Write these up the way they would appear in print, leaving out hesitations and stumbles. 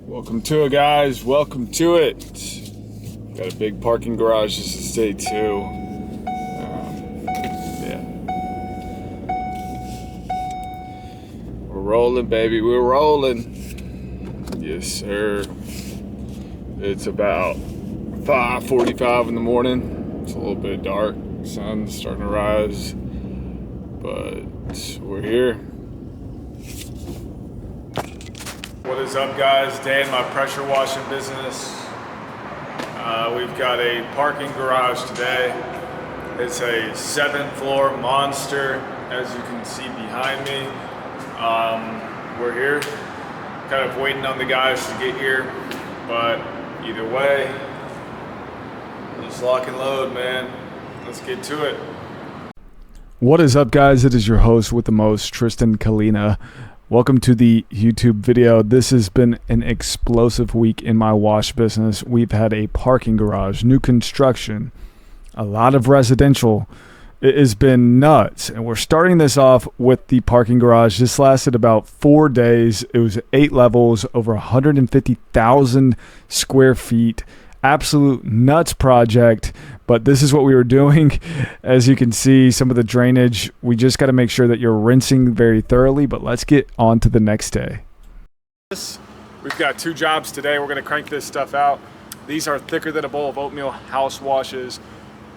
Welcome to it, guys. Welcome to it. Got a big parking garage. This is day 2. Yeah. We're rolling, baby. We're rolling. Yes, sir. It's about 5:45 in the morning. It's a little bit dark. Sun's starting to rise. But we're here. What is up, guys? Day in my pressure washing business. We've got a parking garage today. It's a 7th floor monster, as you can see behind me. We're here, kind of waiting on the guys to get here, but either way, let's lock and load, man. Let's get to it. What is up, guys? It is your host with the most, Tristan. Welcome to the YouTube video. This has been an explosive week in my wash business. We've had a parking garage, new construction, a lot of residential. It has been nuts. And we're starting this off with the parking garage. This lasted about 4 days. It was 8 levels, over 150,000 square feet. Absolute nuts project, but this is what we were doing. As you can see, some of the drainage, we just got to make sure that you're rinsing very thoroughly, but let's get on to the next day. We've got 2 jobs today. We're going to crank this stuff out. These are thicker than a bowl of oatmeal house washes.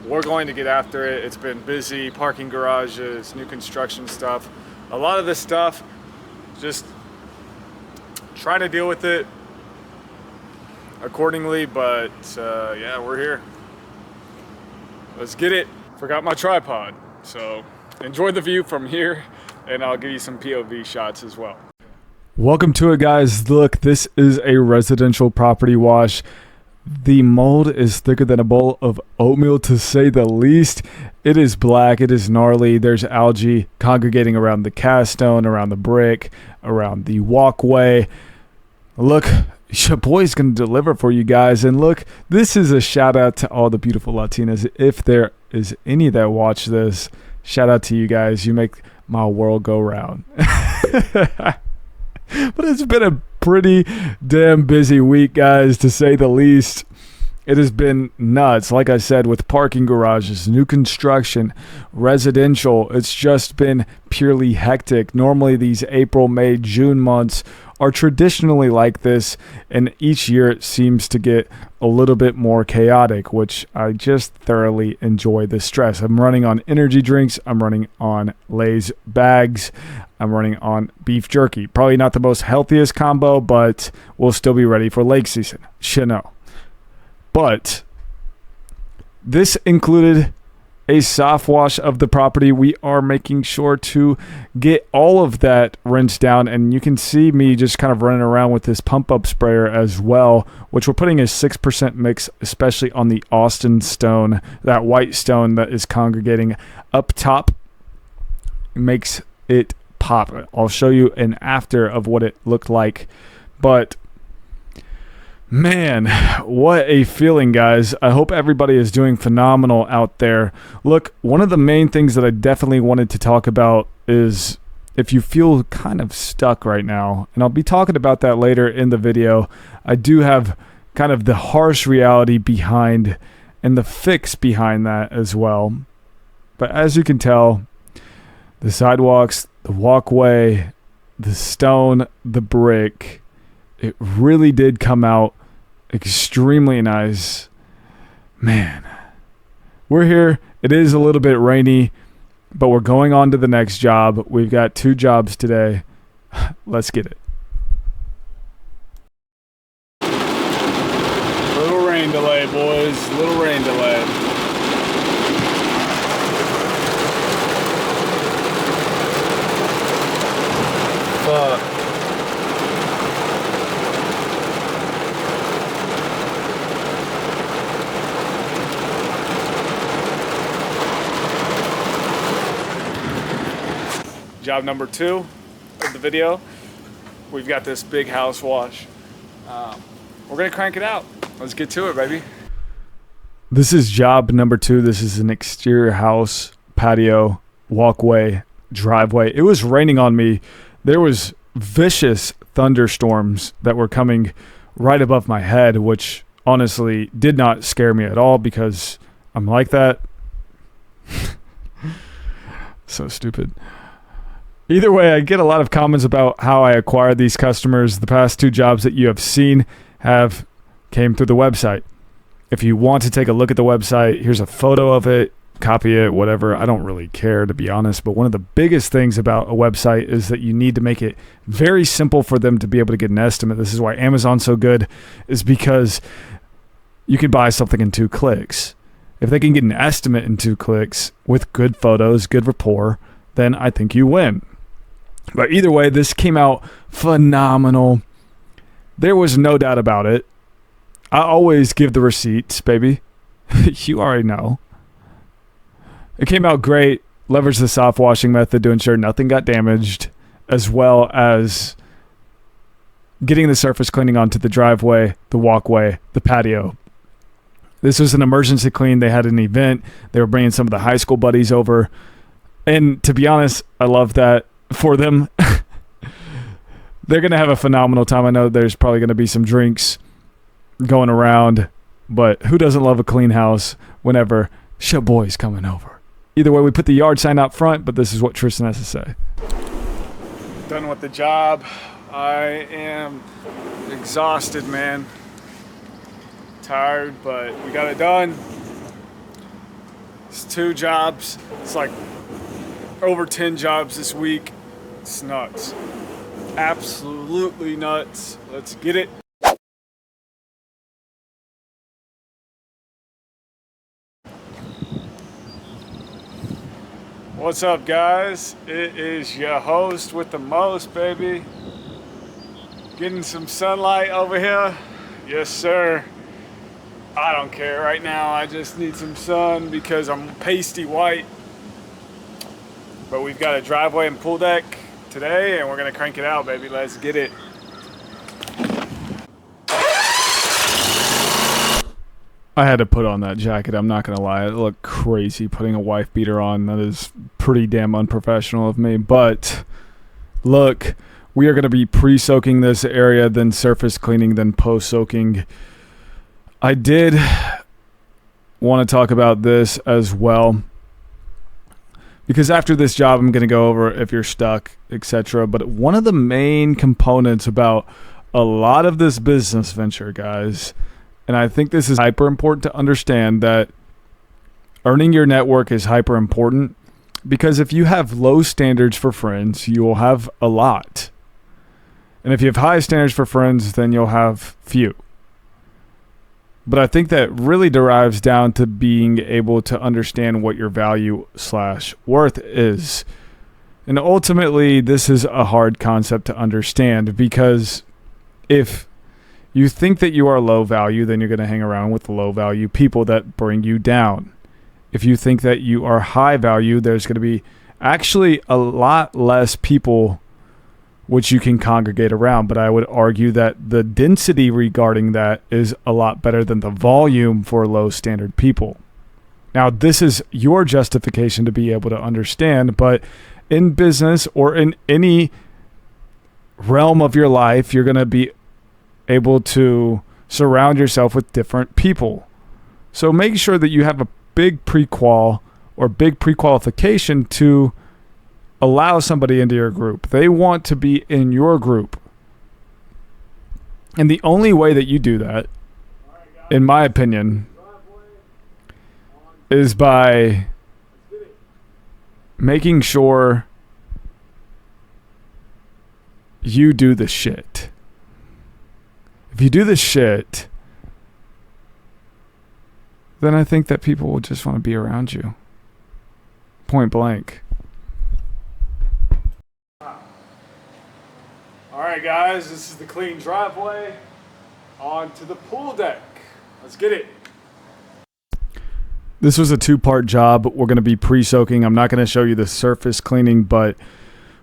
We're going to get after it. It's been busy, parking garages, new construction stuff. A lot of this stuff, just trying to deal with it accordingly, but yeah, we're here. Let's get it. Forgot my tripod, so enjoy the view from here, and I'll give you some POV shots as well. Welcome to it, guys. Look, this is a residential property wash. The mold is thicker than a bowl of oatmeal, to say the least. It is black, it is gnarly. There's algae congregating around the cast stone, around the brick, around the walkway. Look, your boy's gonna deliver for you guys. And look, this is a shout out to all the beautiful Latinas. If there is any that watch this, shout out to you guys. You make my world go round. But it's been a pretty damn busy week, guys, to say the least. It has been nuts. Like I said, with parking garages, new construction, residential, it's just been purely hectic. Normally these April, May, June months are traditionally like this, and each year it seems to get a little bit more chaotic, which I just thoroughly enjoy the stress. I'm running on energy drinks, I'm running on Lay's bags, I'm running on beef jerky. Probably not the most healthiest combo, but we'll still be ready for lake season. But this included a soft wash of the property. We are making sure to get all of that rinsed down, and you can see me just kind of running around with this pump up sprayer as well, which we're putting a 6% mix, especially on the Austin stone, that white stone that is congregating up top. It makes it pop. I'll show you an after of what it looked like, but man, what a feeling, guys. I hope everybody is doing phenomenal out there. Look, one of the main things that I definitely wanted to talk about is if you feel kind of stuck right now, and I'll be talking about that later in the video, I do have kind of the harsh reality behind and the fix behind that as well. But as you can tell, the sidewalks, the walkway, the stone, the brick, it really did come out extremely nice. Man, we're here. It is a little bit rainy, but we're going on to the next job. We've got 2 jobs today. Let's get it. Little rain delay, boys. Little rain delay. Fuck. Job number 2 of the video. We've got this big house wash. We're gonna crank it out. Let's get to it, baby. This is job number 2. This is an exterior house, patio, walkway, driveway. It was raining on me. There was vicious thunderstorms that were coming right above my head, which honestly did not scare me at all because I'm like that. So stupid. Either way, I get a lot of comments about how I acquired these customers. The past 2 jobs that you have seen have came through the website. If you want to take a look at the website, here's a photo of it, copy it, whatever. I don't really care, to be honest, but one of the biggest things about a website is that you need to make it very simple for them to be able to get an estimate. This is why Amazon's so good, is because you can buy something in 2 clicks. If they can get an estimate in 2 clicks with good photos, good rapport, then I think you win. But either way, this came out phenomenal. There was no doubt about it. I always give the receipts, baby. You already know. It came out great. Leveraged the soft washing method to ensure nothing got damaged, as well as getting the surface cleaning onto the driveway, the walkway, the patio. This was an emergency clean. They had an event. They were bringing some of the high school buddies over. And to be honest, I love that for them. They're going to have a phenomenal time. I know there's probably going to be some drinks going around, but who doesn't love a clean house whenever your boy's coming over? Either way, we put the yard sign out front, but this is what Tristan has to say. Done with the job. I am exhausted, man. Tired, but we got it done. It's 2 jobs. It's like over 10 jobs this week. It's nuts. Absolutely nuts. Let's get it. What's up, guys? It is your host with the most, baby. Getting some sunlight over here. Yes, sir. I don't care right now. I just need some sun because I'm pasty white. But we've got a driveway and pool deck today, and we're gonna crank it out, baby. Let's get it. I had to put on that jacket. I'm not going to lie. It looked crazy putting a wife beater on. That is pretty damn unprofessional of me. But look, we are going to be pre-soaking this area, then surface cleaning, then post-soaking. I did want to talk about this as well, because after this job, I'm going to go over if you're stuck, etc. But one of the main components about a lot of this business venture, guys, and I think this is hyper important to understand, that earning your network is hyper important, because if you have low standards for friends, you will have a lot. And if you have high standards for friends, then you'll have few. But I think that really derives down to being able to understand what your value/worth is. And ultimately, this is a hard concept to understand, because if you think that you are low value, then you're going to hang around with low value people that bring you down. If you think that you are high value, there's going to be actually a lot less people which you can congregate around. But I would argue that the density regarding that is a lot better than the volume for low standard people. Now, this is your justification to be able to understand, but in business or in any realm of your life, you're going to be able to surround yourself with different people. So make sure that you have a big pre-qual or big pre-qualification to allow somebody into your group. They want to be in your group. And the only way that you do that, in my opinion, is by making sure you do the shit. If you do the shit, then I think that people will just want to be around you. Point blank. All right, guys, this is the clean driveway. On to the pool deck. Let's get it. This was a 2-part job. We're going to be pre-soaking. I'm not going to show you the surface cleaning, but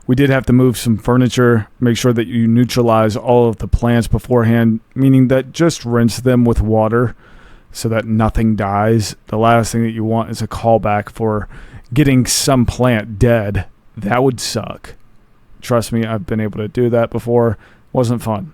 we did have to move some furniture. Make sure that you neutralize all of the plants beforehand, meaning that just rinse them with water so that nothing dies. The last thing that you want is a callback for getting some plant dead. That would suck. Trust me, I've been able to do that before. Wasn't fun.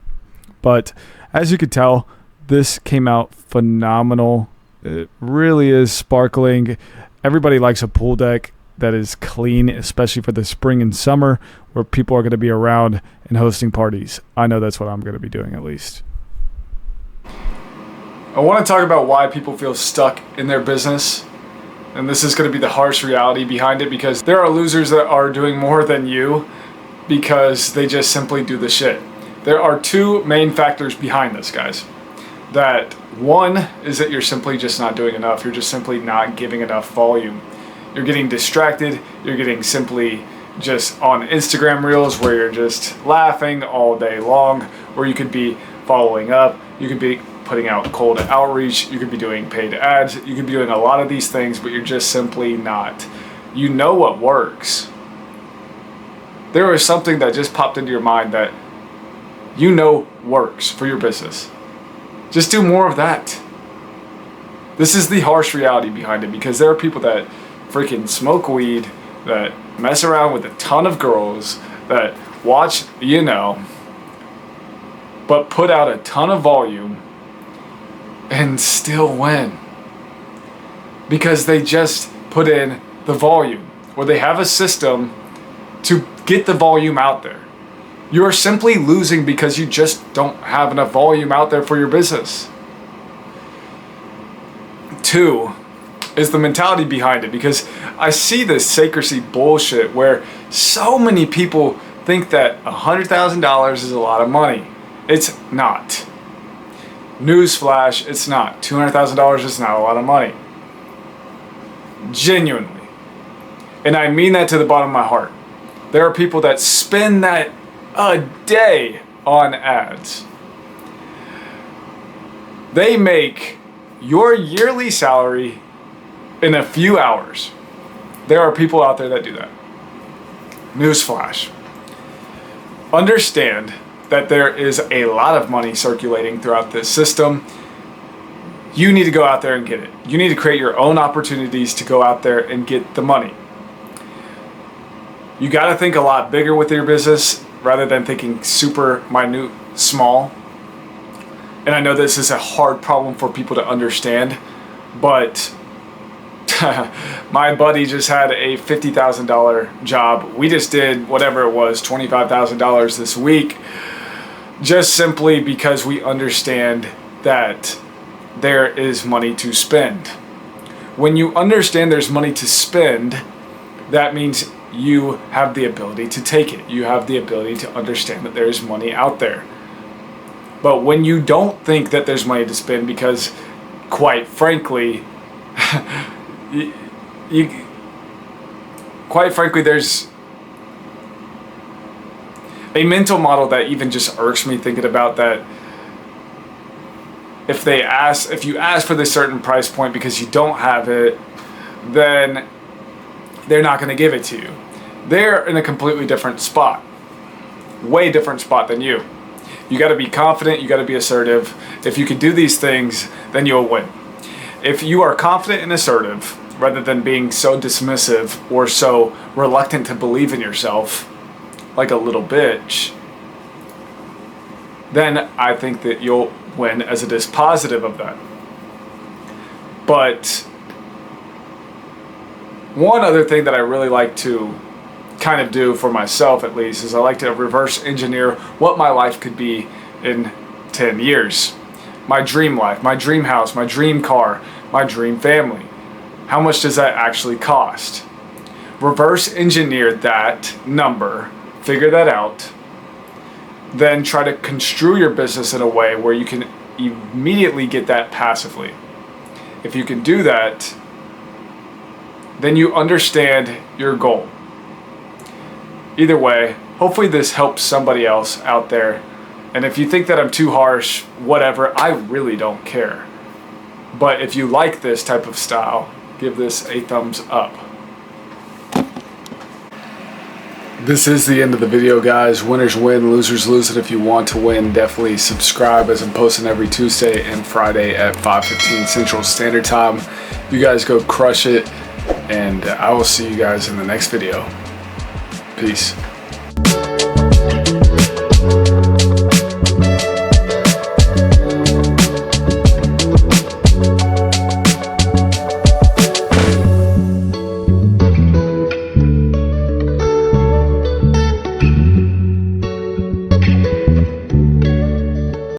But as you could tell, this came out phenomenal. It really is sparkling. Everybody likes a pool deck that is clean, especially for the spring and summer where people are going to be around and hosting parties. I know that's what I'm going to be doing at least. I want to talk about why people feel stuck in their business. And this is going to be the harsh reality behind it, because there are losers that are doing more than you because they just simply do the shit. There are two main factors behind this, guys. That one is that you're simply just not doing enough. You're just simply not giving enough volume. You're getting distracted. You're getting simply just on Instagram reels where you're just laughing all day long, where you could be following up. You could be putting out cold outreach. You could be doing paid ads. You could be doing a lot of these things, but you're just simply not. You know what works. There was something that just popped into your mind that you know works for your business. Just do more of that. This is the harsh reality behind it, because there are people that freaking smoke weed, that mess around with a ton of girls, that watch, but put out a ton of volume and still win. Because they just put in the volume, or they have a system to get the volume out there. You're simply losing because you just don't have enough volume out there for your business. Two is the mentality behind it, because I see this secrecy bullshit where so many people think that $100,000 is a lot of money. It's not. Newsflash, it's not. $200,000 is not a lot of money. Genuinely. And I mean that to the bottom of my heart. There are people that spend that a day on ads. They make your yearly salary in a few hours. There are people out there that do that. Newsflash. Understand that there is a lot of money circulating throughout this system. You need to go out there and get it. You need to create your own opportunities to go out there and get the money. You got to think a lot bigger with your business rather than thinking super minute, small. And I know this is a hard problem for people to understand, but my buddy just had a $50,000 job. We just did whatever it was, $25,000 this week, just simply because we understand that there is money to spend. When you understand there's money to spend, that means you have the ability to take it. You have the ability to understand that there is money out there. But when you don't think that there's money to spend, because quite frankly, there's a mental model that even just irks me thinking about, that if you ask for this certain price point because you don't have it, then they're not going to give it to you. They're in a completely different spot, way different spot than you. You got to be confident, you got to be assertive. If you can do these things, then you'll win. If you are confident and assertive, rather than being so dismissive or so reluctant to believe in yourself, like a little bitch, then I think that you'll win as a dispositive of that. But one other thing that I really like to kind of do for myself, at least, is I like to reverse engineer what my life could be in 10 years. My dream life, my dream house, my dream car, my dream family. How much does that actually cost? Reverse engineer that number, figure that out, then try to construe your business in a way where you can immediately get that passively. If you can do that, then you understand your goal. Either way, hopefully this helps somebody else out there. And if you think that I'm too harsh, whatever, I really don't care. But if you like this type of style, give this a thumbs up. This is the end of the video, guys. Winners win, losers lose. And if you want to win, definitely subscribe, as I'm posting every Tuesday and Friday at 5:15 Central Standard Time. You guys go crush it, and I will see you guys in the next video. Peace.